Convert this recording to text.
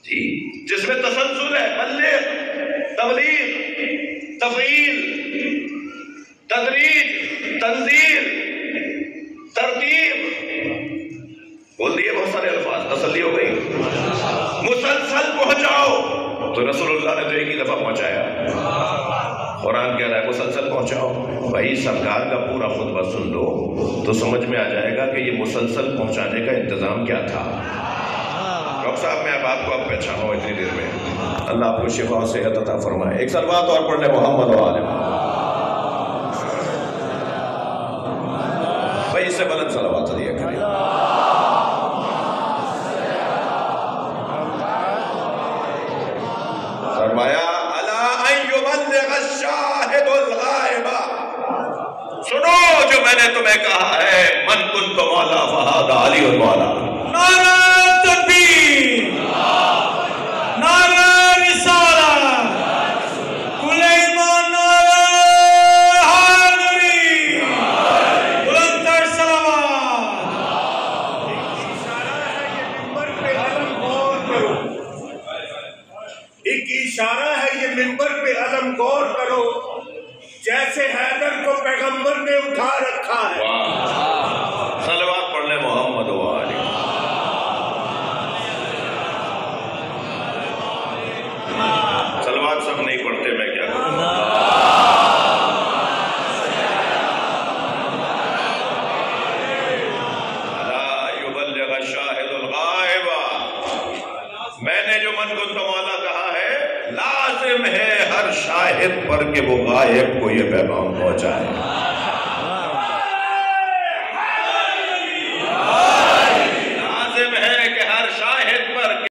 جی جس میں تسلسل ہے، بلغ، تبلیغ، تفعیل، تدریج، تنزیل، ترتیب، بول دیے بہت سارے الفاظ، تسلی ہو گئی. مسلسل پہنچاؤ، تو رسول اللہ نے تو ایک ہی دفعہ پہنچایا. قرآن کہہ رہا ہے مسلسل پہنچاؤ. بھائی سرکار کا پورا خطبہ سن لو تو سمجھ میں آ جائے گا کہ یہ مسلسل پہنچانے کا انتظام کیا تھا. ڈاکٹر صاحب میں اب آپ کو اب پہچانا ہوں اتنی دیر میں. اللہ آپ کو شفا و صحت عطا فرمائے. ایک صلوات اور پڑھ لیں محمد و آل محمد. بھائی اس سے بلند صلوات دیا کریں. فرمایا الا ان یبلغ الشاہد الغائب. سنو جو میں نے تمہیں کہا ہے، من کنت مولا فہذا علی المولا. نعرہ تکبیر، نعرہ رسالت، کل ایمان، نعرہ حیدری، بلندتر صلوات. ایک اشارہ ہے یہ منبر پہ علم غور کرو، جیسے حیدر کو پیغمبر نے اٹھا رکھا ہے. صلوات پڑھ لیں محمد و آل. صلوات سب نہیں پڑھتے، میں کیا کروں. لا یبلغ الشاہد الغائب. میں نے جو من کنت مولا کہا ہے، لازم ہے ہر شاہد پر کہ وہ غائب کو یہ پیغام پہنچائے.